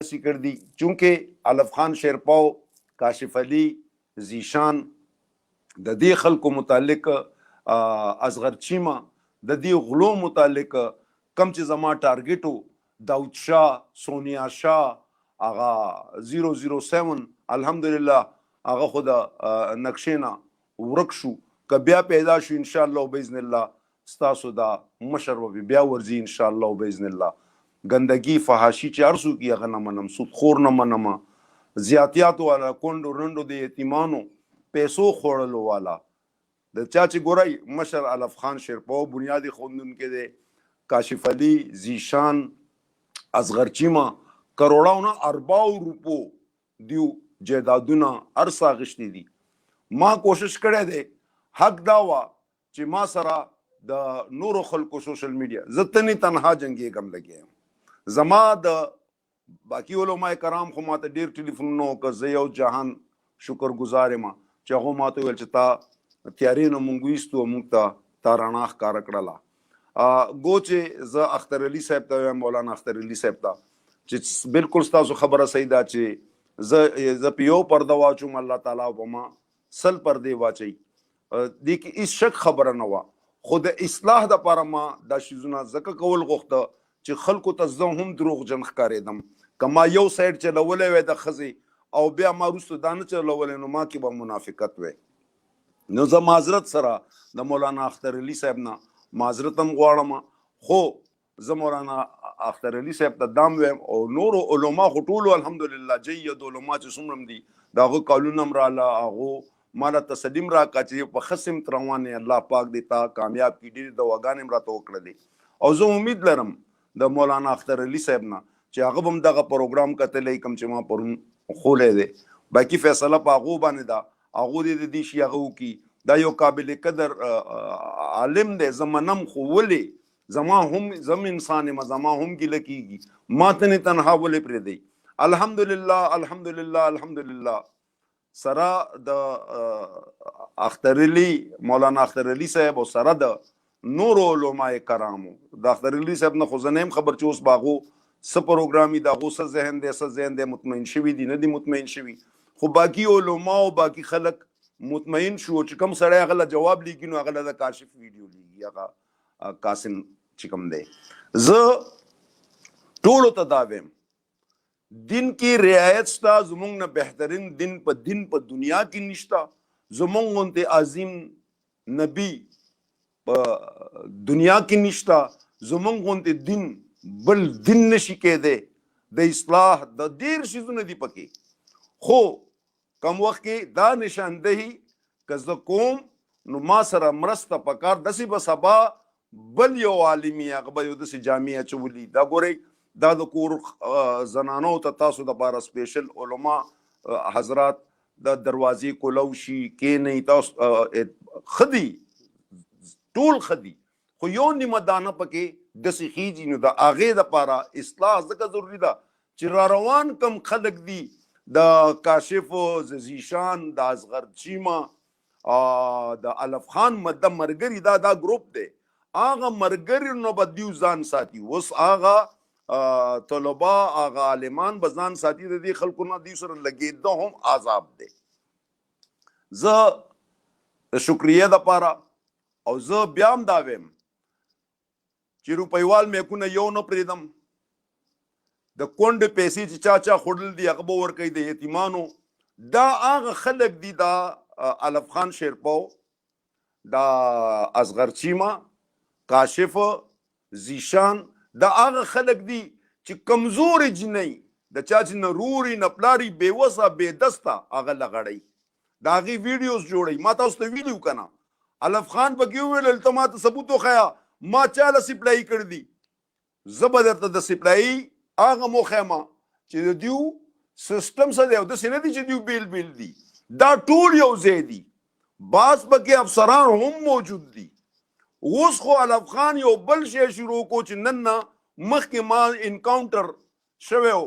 داسې کړ دي چونکې علف خان شیرپاو کاشف علي زیشان د دې خلکو متعلق اصغر چیما د دې غلو متعلق کم چې زما ټارګټو داود شاه سونیا شاه هغه 007 الحمدلله هغه خو د نقشې نه ورک شو که بیا پیدا شو ان شاء الله باذن الله ستاسو دا مشر و بیا ورځي ان شاء الله باذن الله ګندګي فحاشي چې ارسو کی هغه نه منم سود خور نه منم زیاتیات والا کونډو رندو د یتیمانو پیسو خوړلو والا د چا چې ګورای مشر علف خان شیرپاو بنیادی خوندون کې دی کاشف علي زیشان اصغر چیما کروڑاونه ارباو روپو دیو جیدادونه ارسا غشتي دي ما کوشش کړی دی حق داوا چې ما سره د نورو خلکو سوشل میډیا زتنی تنها جنگي کم لګیم زما د باقی علماء کرام خو ماته ډیر ټلیفونونه وکړ زه یو جهان شکر گزار یم چې هغه ماته ویل چې تا تیارې نه مونږ ویستو موږ ته تا رڼا ښکاره کړله گو چې زه اختر علي صاحب ته وایم مولانا اختر علي صاحب ته چې بالکل ستاسو خبره صحیح ده چې زه په یو پرده واچوم الله تعالی په ما سل پردې واچوي دې کې هېڅ شک خبره نه وه خو د اصلاح دپاره ما دا شیزونه ځکه کول غوښته چې خلکو ته زه هم دروغجن ښکارېدم که ما یو سایډ چلولی وی د ښځې او بیا ما وروسته دا نه چلولی نو ما کې به منافقت وی نو زه معذرت سره د مولانا اختر علي صاحب نه معذرت هم غواړم خو زه مولانا اختر علي صاحب ته دام ویم او نورو علما خو ټولو الحمدلله جید علما چې څومره هم دي د هغو کالونه هم راله هغو مالا تسلیم راکړه چې په ښه سمت روان یې الله پاک دې تا کامیاب کړي ډېرې دواګانې هم راته وکړلې او زه امید لرم د مولانا اختر علي صاحب نه چې هغه به هم دغه پروګرام کتلی کوم چې ما پرون خولی دی باقي فیصله په هغو باندې ده هغو دې د دې شي هغه وکړي دا یو قابل قدر عالم دی زه منم خو ولې زما هم زم انسان یم زما هم ګیله کېږي ما ته نه تنها ولې پرېږدئ الحمدلله الحمدلله الحمدلله سره د اختر علي مولانا اختر علي صاحب او سره د نورو علماء کرامو د اختر علي صاحب نه خو زه نه یم خبر چې اوس به هغو څه پروګرامي د هغو څه ذهن دی څه ذهن دی مطمئن شوي دي نه دي مطمئن شوي خو باقي علما او باقي خلک مطمئن شو چې کوم سړی هغه له جواب لیکي نو هغه له د کاشف ویډیو لیکي هغه قاسم چې کوم دی زه ټولو ته دا ویم دین کې رعایت شته زمونږ نه بهترین دین په دنیا کې نشته زمونږ غوندې عظیم نبی په دنیا کې نشته زمونږ غوندې دین بل دین نشي کېدی د اصلاح د ډېر شیزونه دي پکې خو کم وخت کې دا نشاندهي که زه کوم نو ما سره مرسته پکار داسې به سبا بل یو عالمي هغه به یو داسې جامع اچولي دا ګورئ دا د کور زنانو ته تاسو دپاره سپیشل علما حضرات د دروازې کولو شي کېنئ تاسو ښه دي ټول ښه دي خو یو نیمه دانه پکې داسې خیږي نو د هغې دپاره اصلاح ځکه ضروري ده چې را روان کم خلک دي د کاشف د زیشان د اصغر چیما د علف خان د مرګري دا ګروپ دی هغه مرګري نو به دیو ځان ساتي اوس هغه طلبا هغه عالمان به ځان ساتي د دې خلکو نه دیو سره لګېده هم عذاب دی زه د شکریې دپاره او زه بیا هم دا ویم چې روپیوال میکونه یو نه پرېږدم د کونډې پیسې چې چا خوړل دي هغه به ورکوي د یتیمانو دا هغه خلک دي دا علف خان شیرپاو دا اصغر چیما کاشف زیشان دا هغه خلک دي چې کمزورې جنۍ د چا چې نه روري نه پلاري بېوسه بېدسته هغه لغړی د هغې ویډیوز جوړوي ما تاسو ته ویلي که نه علف خان پکې وویل ته ما ته ثبوت وښیه ما چاله سپلایي کړي دي زه به درته د سپلایي هغه وښیم چې د دیو سیسټم څه دی او داسې نه دي چې دیو بیل بیل دي دا ټول یو ځای دي بعض پکې افسران هم موجود دي اوس خو علف خان یو بل شی شروع کو چې نن نه مخکې ما انکاونټر شوی و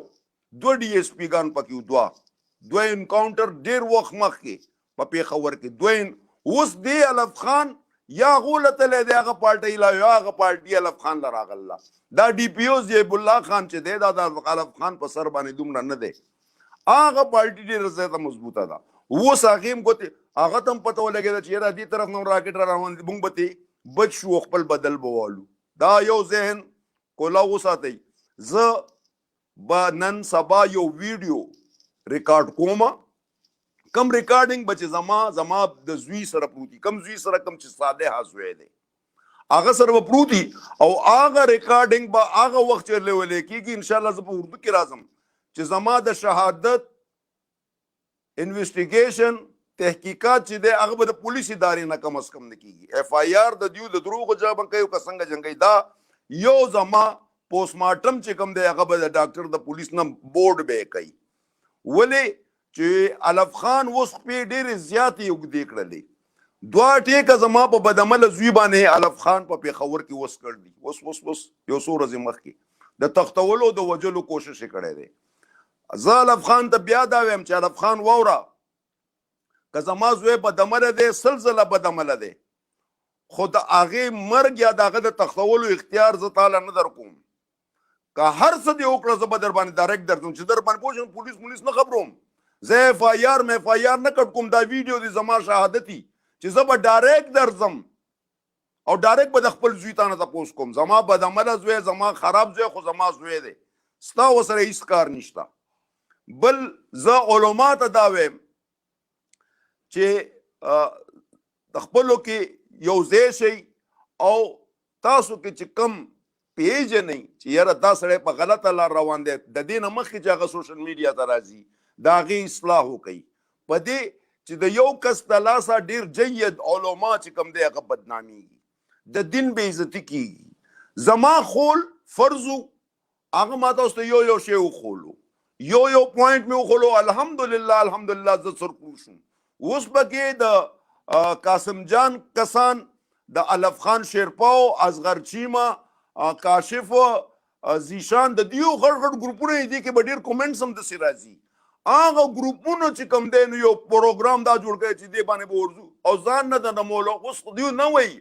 دوه ډي ایس پي ګان پکې دوه انکاونټر ډېر وخت مخکې په پېښور کې اوس دی علف خان یا غولته دی هغه پارټي لا یا هغه پارټي الف خان لراغله دا ډي پی او زیب الله خان چې دی دا د الف خان په سر باندې دومره نه دی هغه پارټي ډېر زیاته مضبوطه ده اوس هغې هم ګوتې هغه ته هم پته ولګېده چې یاره دې طرف نه راکټ را روان دي موږ به ترې بچ شو خپل بدل به والو دا یو ذهن کولا وساتئ زه به نن سبا یو ویډیو ریکارډ کوم کم ریکارډینګ به چې زما د زوی سره پروتي کم زوی سره کم چې صالح زوی دی هغه سره به پروتي او هغه ریکارډینګ به هغه وخت چرلې کېږي انشاءالله زه په اردو کې راځم چې زما د شهادت انویسټیګیشن تحقیقات چې دی هغه به د پولیس ادارې نه کم از کم نه کېږي اف آی آر د دیو د دروغو جواب کوي که څنګه جنګي دا یو زما پوسټ مارټم چې کوم دی هغه به د ډاکټر د پولیس نه بورډ به کوي ولې چې الف خان اوس پې ډېرې زیاتې اوږدې کړلې دوه ټیکه زما په بدعمله زوی باندې الف خان په پېښور کې وس کړ دي اوس یو څو ورځې مخکې د تختولو د وجلو کوشش یې کړی دی زه الف خان ته بیا دا ویم چې الف خان واوره که زما زوی بدعمله دی سلسله بدعمله دی خو د هغې مرګ یا د هغه د تختولو اختیار زه تاله نه در کوم که هر څه دې وکړه زه به در باندې ډایرکټ درځم چې در باندې پوه شم پولیس نه خبروم زه اف آی آر مې اف آی آر نه کټ کوم دا ویډیو دی زما شهادتي چې زه به ډایرکټ درځم او ډایرکټ به د خپل زوی تا نه تپوس کوم زما بدعمله زوی زما خراب زوی خو زما زوی دی ستا ورسره هېڅ کار نشته بل زه علما ته دا وایم چې د خپلو کې یو ځای شئ او تاسو کې چې کم پیژنئ چې یاره دا سړی په غلطه لار روان دی د دې نه مخکې چې هغه سوشل میډیا ته راځي د هغې اصلاح وکړئ په دې چې د یو کس د لاسه ډېر جید علما چې کوم دی هغه بدنامیږي د دین بې عزتي کېږي زما خول فرض و هغه ما تاسو ته یو شی وښولو یو پوینټ مې وښولو الحمدلله زه سرپوش شوم اوس پکې د قاسم جان کسان د الف خان شیرپاو اصغر چیما کاشف زیشان د دیو غړ ګروپونه دي کې به ډېر کومنټس هم داسې راځي هغه ګروپونو چې کوم دی نو یو پروګرام دا جوړ کړی چې دې باندې به ورځو او ځان نه د نمولو اوس خو دیو نه وایي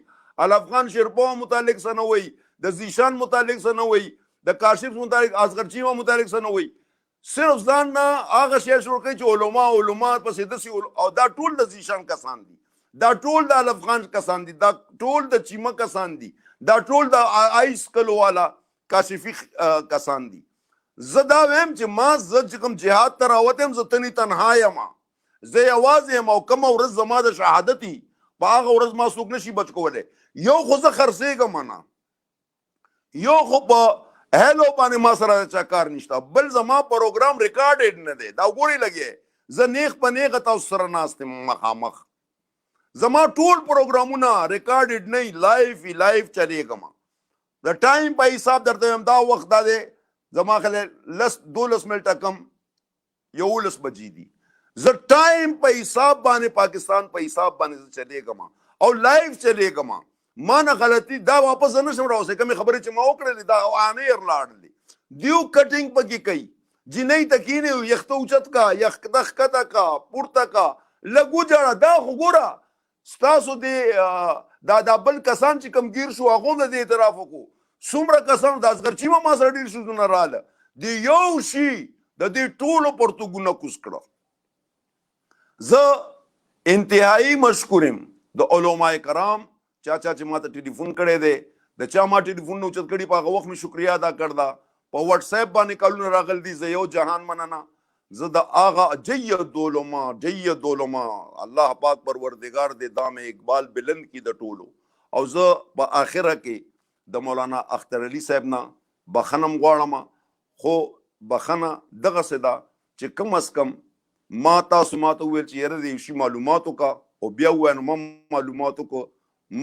الف خان شیرپاو متعلق څه نه وایي د زیشان متعلق څه نه وایي د کاشف متعلق اصغر چیما متعلق څه نه وایي صرف ځان نه هغه شی شروع کوي چې علما پسې داسې او دا ټول د زیشان کسان دي دا ټول د الف خان کسان دي دا ټول د چیمه کسان دي دا ټول د آیس کلو والا کاشفي کسان دي زه دا ویم چې ما زه چې کوم جهاد ته راوتم زه تنې تنها یم زه یوازې یم او کومه ورځ زما د شهادتي په هغه ورځ ما څوک نشي بچ کولی یو خو زه خرڅېږم نه یو خو په هلو باندې ما سره چا کار نشته بل زما پروګرام ریکارډډ نه دی دا وګورئ لګې زه نیغ په نیغه تاسو سره ناست یم مخامخ زما ټول پروګرامونه ریکارډډ نه لایف چلیږم د ټایم په حساب درته وایم دا وخت دا دی زما خلک 12 منټه کم 11 بجې دي زه ټایم په حساب باندې پاکستان په حساب باندې چلیږم او لایف چلیږم ما نه غلطي دا واپس نه شم راوځي کومې خبرې چې ما وکړلې دا آنیر لاړلې دیو کټینګ پکې کوي جنۍ ته کینې یخته اوچت کا یخته ښکته کا پورته کا لږ وجاړه دا خو ګوره ستاسو دا بل کسان چې کوم ګیر شو هغو د دې اعتراف وکړو څومره کسان د اصغر چیمه ما سره ډېر سوزونه راله د یو شي د دې ټولو پرتوګونه کوز کړه زه انتهایی مشکور یم د علماء کرام چا چې ما ته ټلیفون کړی دی د چا ما ټلیفون نه اوچت کړي په هغه وخت مې شکریا ادا کړده په وټس ایپ باندې کالونه راغل دي زه یو جهان مننه زه د هغه جید علما الله پاک پروردگار دې دام اقبال بلند کی د ټولو او زه په آخره کې د مولانا اختر علي صاحب نه بخنم غواړم خو بخنه دغسې ده چې کم از کم ما تاسو ما ته وویل چې یاره د یو شي معلوماتو کا او بیا ووایه نو ما معلوماتو کو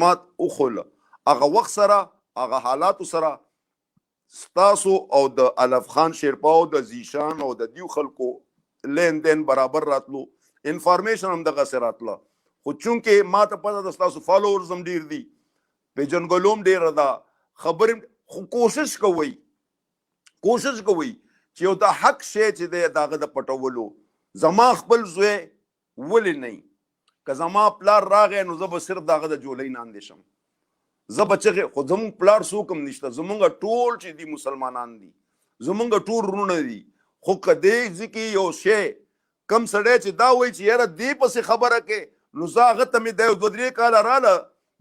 ما وخوله هغه وخت سره هغه حالاتو سره ستاسو او د الف خان شیرپاو د زیشان او د دیو خلکو لین دین برابر راتلو انفارمیشن هم دغسې راتله خو چونکې ما ته پته ده ستاسو فالوورز هم ډېر دي پیژنګلو هم ډېره ده خبرې خو کوشش کوئ چې یو د حق شی چې دی د هغه د پټولو زما خپل زوی ولې نه که زما پلار راغی نو زه به صرف دغه د جولۍ ناندې شم، زه به چغې، خو زمونږ پلار څوک هم نشته، زمونږ ټول چې دي مسلمانان دي، زمونږ ټول وروڼه دي. خو که دې ځای کې یو شی کم سړی چې دا وایي چې یاره دې پسې خبره کې، نو زه هغه ته مې د 2-3 کاله راله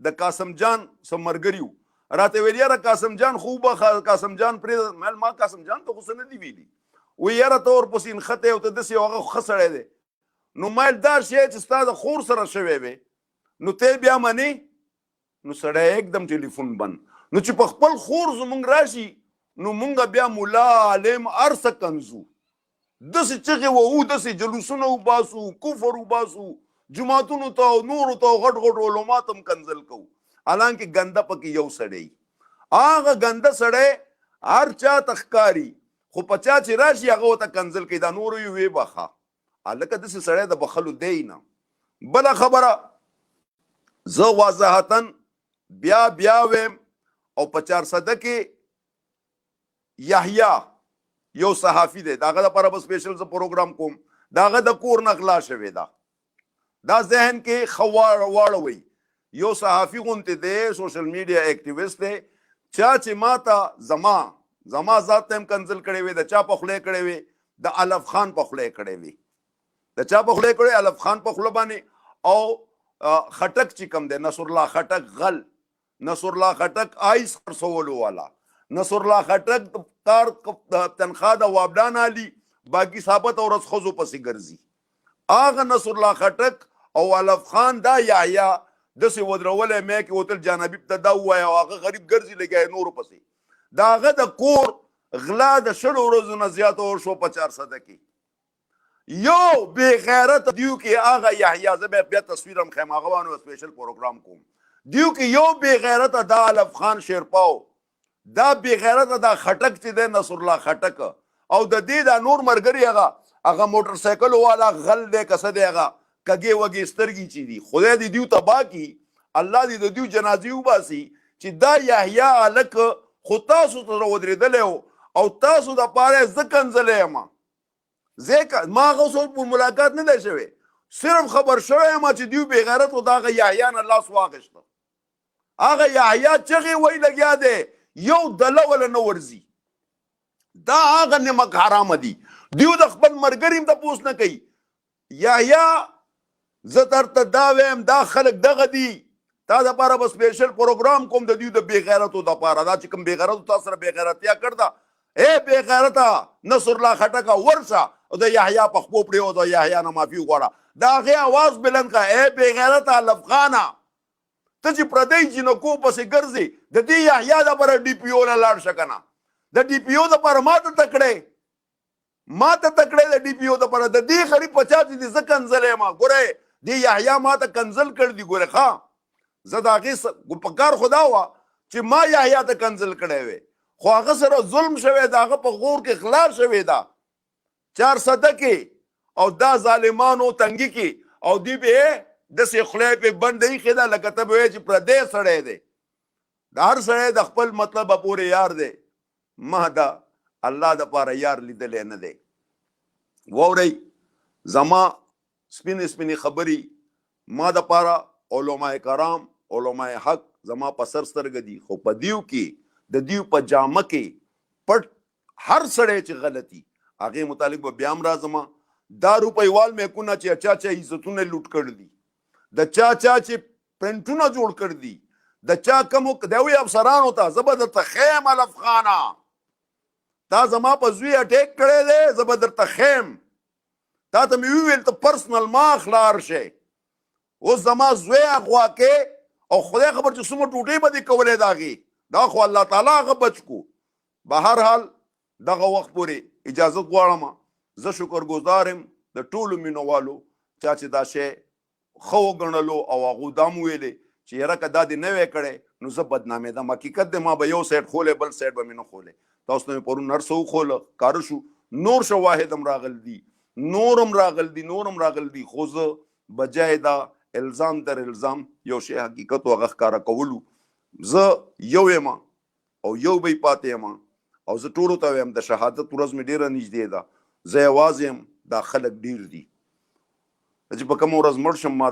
د قاسم جان څه ملګري وو، راته ویل یاره قاسم جان خو به قاسم جان پرېږده. مل ما قاسم جان ته خو څه نه دي ویلي، وایي یاره ته ورپسې نښتی او ته داسې هغه خو ښه سړی دی. نو مایل دا شی چې ستا د خور سره شوی وی نو ته بیا منې، نو سړی एकदम ټلیفون بند. نو چې په خپل خور زمونږ راشي نو مونږ بیا مولا عالم هر څه کنځو، داسې چغې وهو، داسې جلوسونه وباسو، کفر وباسو، جماعتونو ته او نورو ته غټ غټ علمات هم کنځل کوو. حالانکه ګنده پکې یو سړی، هغه ګنده سړی هر چا ته ښکاري، خو په چا چې راشي هغه ورته کنځل کوي، دا نورو یې ویې بخه. هلکه داسې سړی د بخلو دی نه. بله خبره زه واضحتا بیا ویم، او په 400 کې یحیی یو صحافي دی، داغه دپاره به سپیشل زه پروګرام کوم، داغه د کور نه غلا شوې ده. دا ذهن کې ښه واړوئ. یو صحافي غوندې دی، سوشل میډیا ایکټیویسټ دی، چا چې ما ته زما ذات ته هم کنځل کړی وي، د چا په خوله کړی وي، د الف خان په خوله کړی وي، د چا په خوله کړی الف خان په خوله باندې. او خټک چې کوم دی نصر الله خټک غل، نصر الله خټک آیس خرڅولو والا، نصر الله خټک کار تنخواه د وابډان علي باقي ثابت او رس خزو پسې ګرځي. هغه نصر الله خټک او الف خان دا یحیی داسې ودرولی مې کې وتل جانبیب ته دا ووایه، او هغه غریب ګرځي لګیا نورو پسې. د هغه د کور غلا د 60 ورځو نه زیاته وشو په 400 کې. یو بې غیرت دیو کې هغه یحیی، زه بیا تصویر هم ښیم، هغه باندې سپیشل پروګرام کوم. دیو کې یو بې غیرته دا الف خان شیرپاو، دا بې غیرته دا خټک چې دی نصر الله خټک، او د دې دا نور ملګري هغه موټر سایکل والا غل دی که څه دی، هغه کږې وږې سترګې چې دي، خدای دې دیو تباه کي، الله دې د دیو جنازې وباسي. چې دا یحیی هلک خو تاسو سره ودرېدلی او تاسو دپاره یې زه کنځلی یم، ما هغه اوس په ملاقات نه دی شوی، صرف خبر شوی یم چې دیو بې غیرت و د هغه یحیی نه لاس واخېسته. هغه یحیی چغې وی لګیا دی، یو دله وله نه ورځي. دا هغه نمک حرامه دي. دیو د خپل ملګري هم تپوس نه کوي. یحیی زه درته دا ویم دا خلک دغه دي، تا دپاره به سپیشل پروګرام کوم د دیو د بې غیرتو دپاره. دا چې کوم بې غیرتو تا سره بې غیرتیا کړ ده، ای بې غیرته نصر الله خټکه ورشه او د یحیی په خپو پرېوځه، د یحیی نه معافي وغواړه، د هغې اواز بلند کړه، ای بې غیرته الف خانه، ته چې پردی جنکو پسې ګرځې، د دې یحیی دپاره ډي پي او نه لاړ شه که نه. د ډي پي او دپاره ما ته تکړی د ډي پي او دپاره، د دې غریب په چا چې دې زه کنځلی یم. ګورئ دې یحیی ما ته کنځل کړ دي. ګورئ ښه زه د هغې په کار خو دا وه چې ما یحیی ته کنځل کړی وی، خو هغه سره ظلم شوی د هغه په غور کې غلا شوې ده 400 کې، او دا ظالمانو تنګي کې، او دوی به داسې خولۍ پې بنده ایښې ده لکه ته به وایې چې پردی سړی دی. د هر سړی د خپل مطلب پورې یار دی، ما دا الله دپاره یار لیدلی نه دی. واورئ زما سپینې خبرې ما دپاره علماء کرام علماء حق زما په سر سترګه دي، خو په دیو کې د دیو په جامه کې پټ هر سړی چې غلطي هغې متعلق به بیا هم راځم. دا روپیوال میکونه چې چا عزتونه لوټ کړي دي، د چا چې پینټونه جوړ کړي دي، د چا کوم د وی افسرانو ته زه به درته ښیم الف خانه، تا زما په زوی اټیک کړی دی، زه به درته ښیم. تا ته مې وویل ته پرسنل ما اخلار شئ، اوس زما زوی اغوا کې او خدای خبر چې څومره ټوټې به دې کولی د هغې، دا خو الله تعالی هغه بچ کو. به هر حال دغه وخت پورې اجازت غواړم، زه شکرګزار یم د ټولو مینوالو چا چې دا شی ښه وګڼلو او هغو دا م ویلې چې یاره که دا دې نه وی کړی نو زه بدنامېدم. حقیقت دی ما به یو سایډ خولی بل سایډ به مې نه خولی. تاسو ته مې پرون هر څه وښوله، کاره شو، نور شواهد هم راغل دي، نور هم راغل دي، خو زه بجای دا الزام در الزام یو شی حقیقت و هغه ښکاره کولو، زه یو یم او یو به یې پاتې یم، او زه ټولو ته وایم د شهادت ورځ مې ډېره نږدې ده، زه یوازې یم، دا خلک ډېر دي چې په کومه ورځ مړ شم ما